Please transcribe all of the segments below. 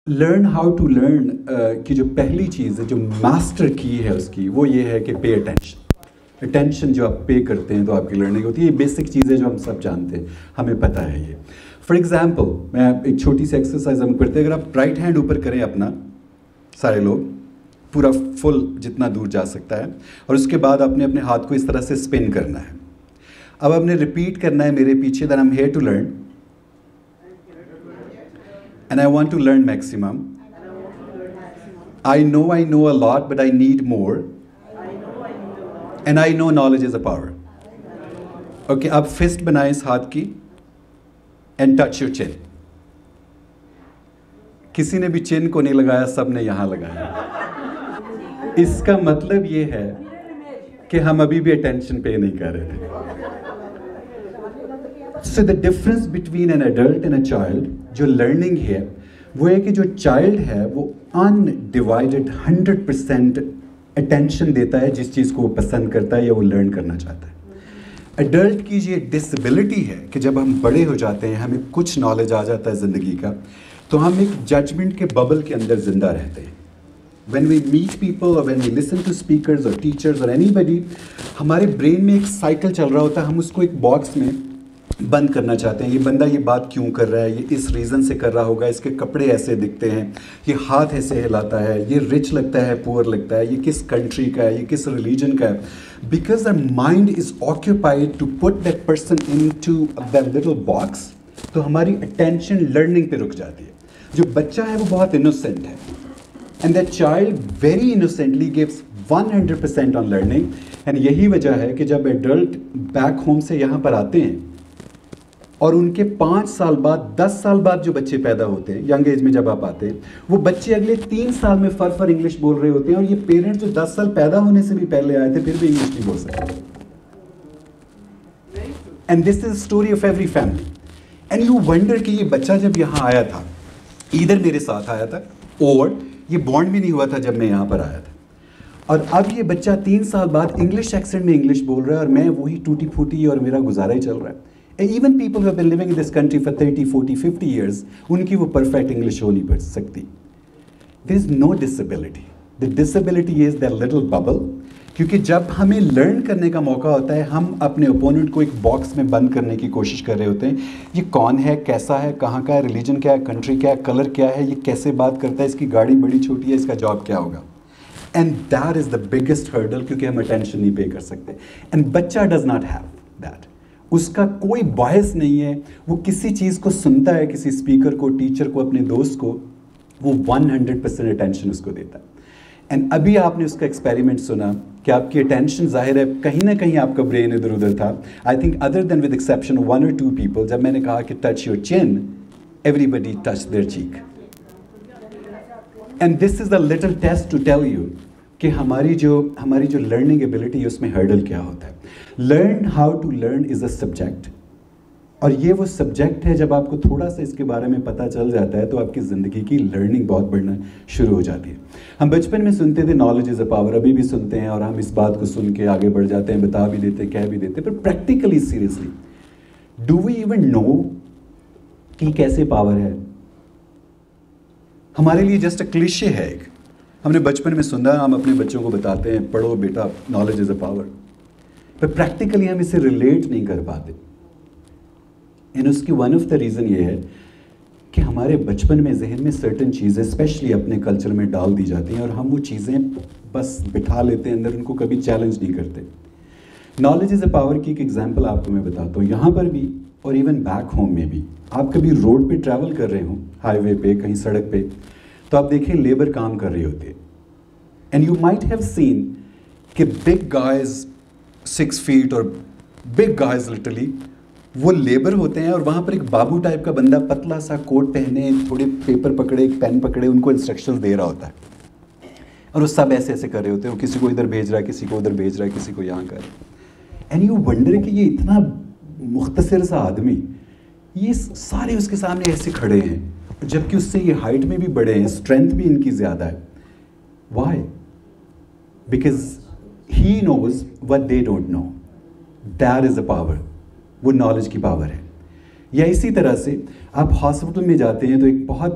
Learn how to learn کی جو پہلی چیز ہے، جو ماسٹر کی ہے اس کی، وہ یہ ہے کہ پے اٹینشن جو آپ پے کرتے ہیں تو آپ کی لرننگ ہوتی ہے. یہ بیسک چیزیں جو ہم سب جانتے ہیں، ہمیں پتہ ہے یہ. فار ایگزامپل میں ایک چھوٹی سی ایکسرسائز ہم کرتے ہیں. اگر آپ رائٹ ہینڈ اوپر کریں اپنا، سارے لوگ پورا فل جتنا دور جا سکتا ہے، اور اس کے بعد آپ نے اپنے ہاتھ کو اس طرح سے اسپن کرنا ہے. اب آپ نے ریپیٹ کرنا ہے میرے پیچھے، that I'm here to learn and I want to learn maximum. I know a lot but I need more and I know knowledge is a power. Okay, اب فسٹ بنائیں اس ہاتھ کی and touch your chin. کسی نے بھی چین کو نہیں لگایا، سب نے یہاں لگایا. اس کا مطلب یہ ہے کہ ہم ابھی بھی اٹینشن پے نہیں کر رہے تھے. So the difference between an adult and a child جو لرننگ ہے وہ ہے کہ جو چائلڈ ہے وہ undivided 100% اٹینشن دیتا ہے جس چیز کو وہ پسند کرتا ہے یا وہ لرن کرنا چاہتا ہے. ایڈلٹ کی یہ ڈسیبلٹی ہے کہ جب ہم بڑے ہو جاتے ہیں، ہمیں کچھ نالج آ جاتا ہے زندگی کا، تو ہم ایک ججمنٹ کے ببل کے اندر زندہ رہتے ہیں. When we meet people or when we listen to speakers or teachers or anybody، ہمارے برین میں ایک سائیکل چل رہا ہوتا ہے. ہم اس کو ایک باکس میں بند کرنا چاہتے ہیں. یہ بندہ یہ بات کیوں کر رہا ہے، یہ اس ریزن سے کر رہا ہوگا، اس کے کپڑے ایسے دکھتے ہیں، یہ ہاتھ ایسے ہلاتا ہے، یہ رچ لگتا ہے، پور لگتا ہے، یہ کس کنٹری کا ہے، یہ کس ریلیجن کا ہے. Because our mind is occupied to put that person into that little box، تو ہماری اٹینشن لرننگ پہ رک جاتی ہے. جو بچہ ہے وہ بہت انوسینٹ ہے، and that child very innocently gives 100% on learning. and یہی وجہ ہے کہ جب ایڈلٹ بیک ہوم سے یہاں پر آتے ہیں اور ان کے 5 سال بعد 10 سال بعد جو بچے پیدا ہوتے ہیں، ینگ ایج میں جب آپ آتے ہیں، وہ بچے اگلے 3 سال میں فر انگلش بول رہے ہوتے ہیں. اور یہ پیرنٹس جو 10 سال پیدا ہونے سے بھی پہلے آئے تھے پھر بھی انگلش نہیں بول سکتے. And this is story of every family. And you wonder کہ یہ بچہ جب یہاں آیا تھا، ادھر میرے ساتھ آیا تھا، اور یہ بانڈ بھی نہیں ہوا تھا جب میں یہاں پر آیا تھا، اور اب یہ بچہ 3 سال بعد انگلش ایکسنٹ میں انگلش بول رہا ہے، اور میں وہی ٹوٹی پھوٹی اور میرا گزارا ہی چل رہا ہے. Even people who have been living in this country for 30, 40, 50 years، ان کی وہ پرفیکٹ انگلش ہو نہیں پڑ سکتی. There is no disability. The disability is that little bubble. کیونکہ جب ہمیں لرن کرنے کا موقع ہوتا ہے، ہم اپنے اوپوننٹ کو ایک باکس میں بند کرنے کی کوشش کر رہے ہوتے ہیں. یہ کون ہے، کیسا ہے، کہاں کا ہے، ریلیجن کیا ہے، کنٹری کیا ہے، کلر کیا ہے، یہ کیسے بات کرتا ہے، اس کی گاڑی بڑی چھوٹی ہے، اس کا جاب کیا ہوگا. And that is the biggest hurdle, کیونکہ ہم اٹینشن نہیں پے کر سکتے. اینڈ بچہ ڈز ناٹ ہیو دیٹ. اس کا کوئی باعث نہیں ہے، وہ کسی چیز کو سنتا ہے، کسی اسپیکر کو، ٹیچر کو، اپنے دوست کو، وہ 100% اٹینشن اس کو دیتا ہے. اینڈ ابھی آپ نے اس کا ایکسپیریمنٹ سنا کہ آپ کی اٹینشن ظاہر ہے کہیں نہ کہیں آپ کا برین ادھر ادھر تھا. I think other than with exception 1 or 2 people، جب میں نے کہا کہ touch your chin, everybody touch their cheek. And this is a little test to tell you کہ ہماری جو لرننگ ایبلٹی ہے اس میں ہرڈل کیا ہوتا ہے. Learn how to learn is a subject, اور یہ وہ سبجیکٹ ہے جب آپ کو تھوڑا سا اس کے بارے میں پتہ چل جاتا ہے تو آپ کی زندگی کی لرننگ بہت بڑھنا شروع ہو جاتی ہے. ہم بچپن میں سنتے تھے نالج از اے پاور، ابھی بھی سنتے ہیں، اور ہم اس بات کو سن کے آگے بڑھ جاتے ہیں، بتا بھی دیتے ہیں، کہہ بھی دیتے ہیں. پر practically seriously do we even know کہ کیسے پاور ہے؟ ہمارے لیے جسٹ اے کلیشے ہے. ایک ہم نے بچپن میں سنا، ہم اپنے بچوں کو بتاتے ہیں پڑھو بیٹا نالج از اے پاور، پر پریکٹیکلی ہم اسے ریلیٹ نہیں کر پاتے. اینڈ اس کی ون آف دا ریزن یہ ہے کہ ہمارے بچپن میں ذہن میں سرٹن چیزیں اسپیشلی اپنے کلچر میں ڈال دی جاتی ہیں، اور ہم وہ چیزیں بس بٹھا لیتے ہیں اندر، ان کو کبھی چیلنج نہیں کرتے. نالج از اے پاور کی ایک ایگزامپل آپ کو میں بتاتا ہوں. یہاں پر بھی اور ایون بیک ہوم میں بھی، آپ کبھی روڈ پہ ٹریول کر رہے ہوں، ہائی وے پہ، کہیں سڑک پہ، تو آپ دیکھیں لیبر کام کر رہی ہوتی ہے. And you might have seen کہ بگ گائز 6 feet اور بگ گائز لٹرلی وہ لیبر ہوتے ہیں، اور وہاں پر ایک بابو ٹائپ کا بندہ پتلا سا کوٹ پہنے، تھوڑے پیپر پکڑے، ایک پین پکڑے، ان کو انسٹرکشنز دے رہا ہوتا ہے، اور وہ سب ایسے ایسے کر رہے ہوتے ہیں. وہ کسی کو ادھر بھیج رہا ہے، کسی کو ادھر بھیج رہا ہے، کسی کو یہاں کر رہا ہے. اینڈ یو ونڈر کہ یہ اتنا مختصر سا آدمی، یہ سارے اس کے سامنے ایسے کھڑے ہیں، جبکہ اس سے یہ ہائٹ میں بھی بڑے ہیں، اسٹرینتھ بھی ان کی زیادہ ہے. Why? Because he knows what they don't know. That is a power. وہ نالج کی پاور ہے. یا اسی طرح سے آپ ہاسپٹل میں جاتے ہیں تو ایک بہت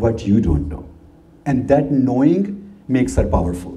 what you don't know, and that knowing makes her powerful.